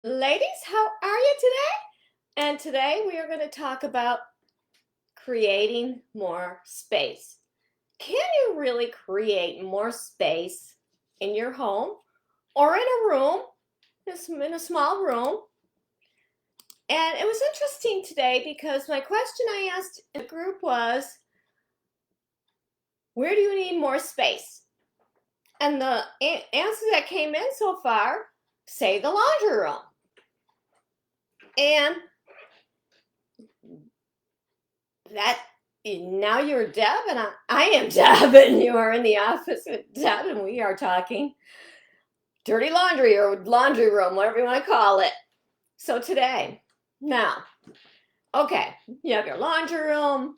Ladies, how are you today? And today we are going to talk about creating more space. Can you really create more space in your home or in a room, in a small room? And it was interesting today because my question I asked in the group was, where do you need more space? And the answers that came in so far say the laundry room. And that now you're Deb and I am Deb and you are in the office with Deb and we are talking dirty laundry or laundry room, whatever you want to call it. So today, now, okay, you have your laundry room.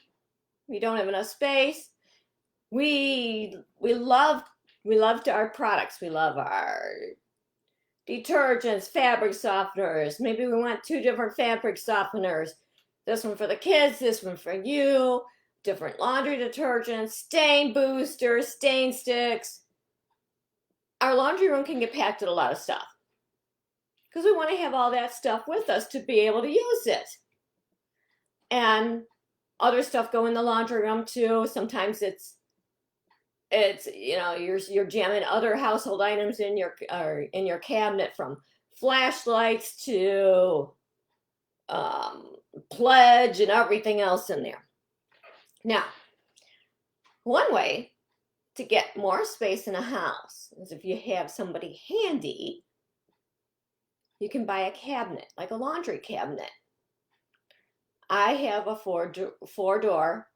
We don't have enough space. We loved our products. We love our detergents, fabric softeners. Maybe we want two different fabric softeners. This one for the kids, this one for you. Different laundry detergents, stain boosters, stain sticks. Our laundry room can get packed with a lot of stuff because we want to have all that stuff with us to be able to use it. And other stuff go in the laundry room too. Sometimes it's you're jamming other household items in your cabinet, from flashlights to pledge and everything else in there. Now, one way to get more space in a house is if you have somebody handy, you can buy a cabinet, like a laundry cabinet. I have a four-door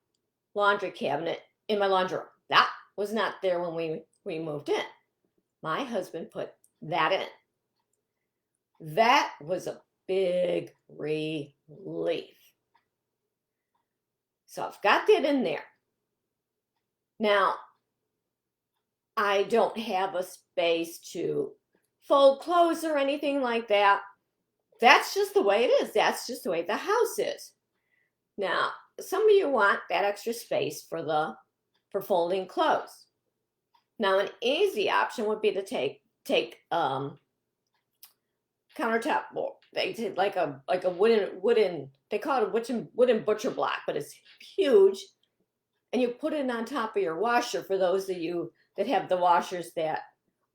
laundry cabinet in my laundry room. That was not there when we moved in. My husband put that in. That was a big relief. So I've got that in there. Now, I don't have a space to fold clothes or anything like that. That's just the way it is. That's just the way the house is. Now, some of you want that extra space for folding clothes. Now, an easy option would be to take countertop board. They did like a wooden. They call it a wooden butcher block, but it's huge, and you put it on top of your washer. For those of you that have the washers that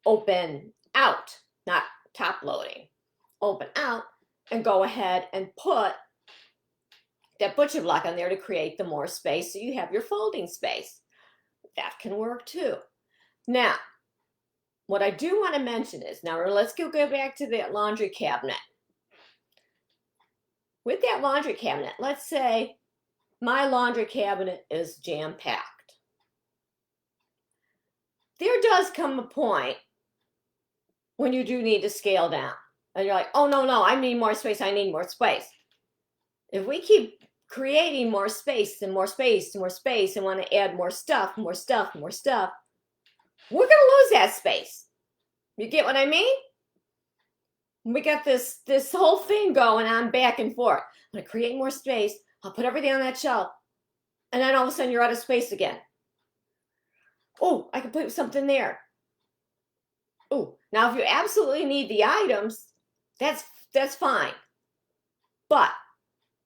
open out, not top loading, open out, and go ahead and put that butcher block on there to create the more space so you have your folding space. That can work too. Now, what I do want to mention is, now let's go back to that laundry cabinet. With that laundry cabinet, let's say my laundry cabinet is jam-packed. There does come a point when you do need to scale down. And you're like, oh, no, I need more space, I need more space. If we keep creating more space and more space and more space and want to add more stuff, we're going to lose that space. You get what I mean? We got this whole thing going on back and forth. I'm going to create more space. I'll put everything on that shelf. And then all of a sudden you're out of space again. Oh, I can put something there. Oh, now if you absolutely need the items, that's fine. But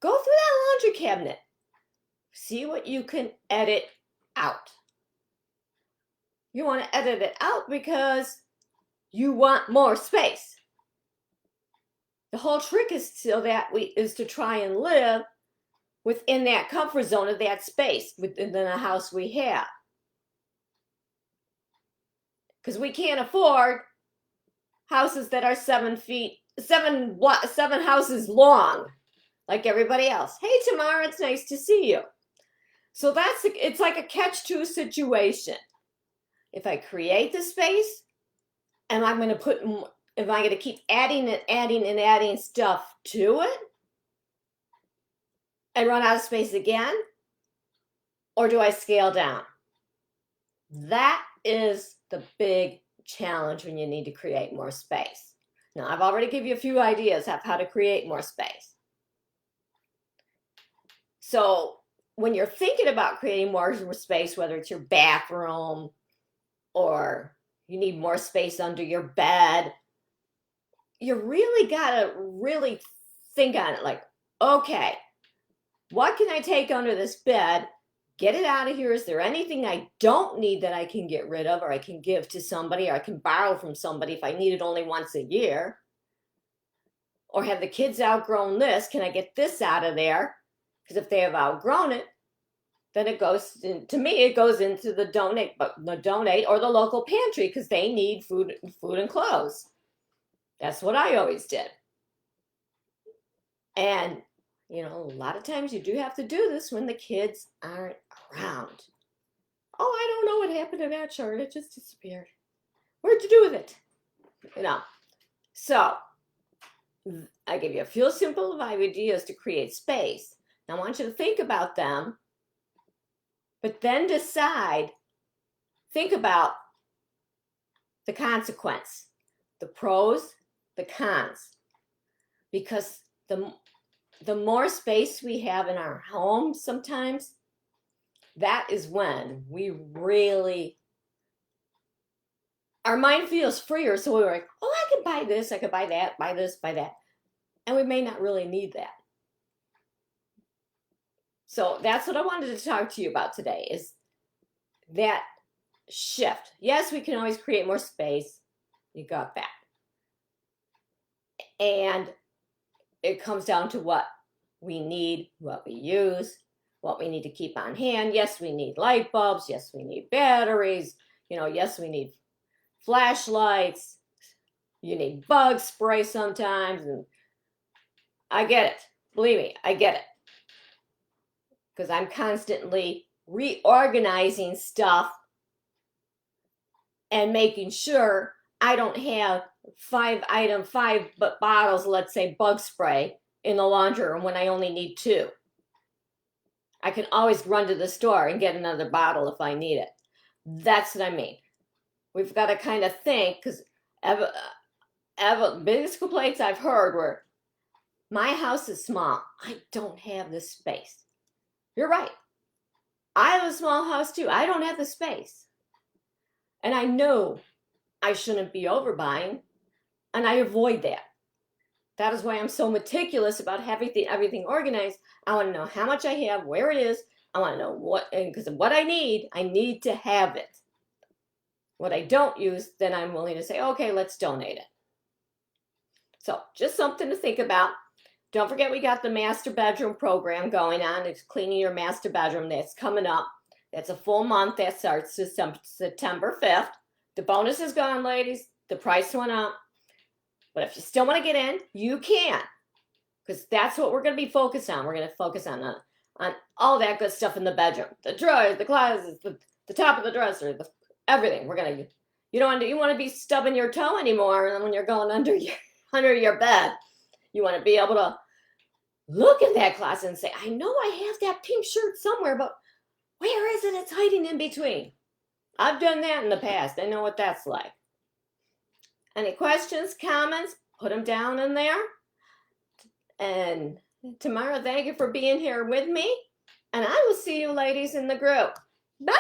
go through that laundry cabinet. See what you can edit out. You want to edit it out because you want more space. The whole trick is to try and live within that comfort zone of that space within the house we have. Because we can't afford houses that are 7 houses long, like everybody else. Hey, Tamara, it's nice to see you. So it's like a catch-2 situation. If I create the space, and am I going to keep adding stuff to it and run out of space again? Or do I scale down? That is the big challenge when you need to create more space. Now, I've already given you a few ideas of how to create more space. So when you're thinking about creating more space, whether it's your bathroom or you need more space under your bed, you really gotta really think on it. Like, okay, what can I take under this bed? Get it out of here. Is there anything I don't need that I can get rid of, or I can give to somebody, or I can borrow from somebody if I need it only once a year? Or have the kids outgrown this? Can I get this out of there? Because if they have outgrown it, then it goes to me. It goes into the donate or the local pantry because they need food and clothes. That's what I always did. And you know, a lot of times you do have to do this when the kids aren't around. Oh, I don't know what happened to that chart. It just disappeared. What'd you do with it? You know. So I give you a few simple ideas to create space. Now I want you to think about them, but then decide, think about the consequence, the pros, the cons. Because the more space we have in our home sometimes, that is when we really, our mind feels freer. So we're like, oh, I could buy this, I could buy that, buy this, buy that. And we may not really need that. So that's what I wanted to talk to you about today, is that shift. Yes, we can always create more space. You got that. And it comes down to what we need, what we use, what we need to keep on hand. Yes, we need light bulbs. Yes, we need batteries. You know, yes, we need flashlights. You need bug spray sometimes. And I get it. Believe me, I get it. Because I'm constantly reorganizing stuff and making sure I don't have five bottles, let's say, bug spray in the laundry room when I only need 2. I can always run to the store and get another bottle if I need it. That's what I mean. We've got to kind of think, because biggest complaints I've heard were, my house is small. I don't have the space. You're right. I have a small house too. I don't have the space. And I know I shouldn't be overbuying, and I avoid that. That is why I'm so meticulous about having everything organized. I want to know how much I have, where it is. I want to know what, because what I need to have it. What I don't use, then I'm willing to say, okay, let's donate it. So just something to think about. Don't forget, we got the master bedroom program going on. It's cleaning your master bedroom. That's coming up. That's a full month. That starts September 5th. The bonus is gone, ladies. The price went up. But if you still want to get in, you can. Because that's what we're going to be focused on. We're going to focus on all that good stuff in the bedroom. The drawers, the closets, the top of the dresser, everything. We're going to, you want to be stubbing your toe anymore when you're going under your bed. You want to be able to look in that closet and say, I know I have that pink shirt somewhere, but where is it? It's hiding in between. I've done that in the past. I know what that's like. Any questions, comments, put them down in there. And tomorrow, thank you for being here with me. And I will see you ladies in the group. Bye.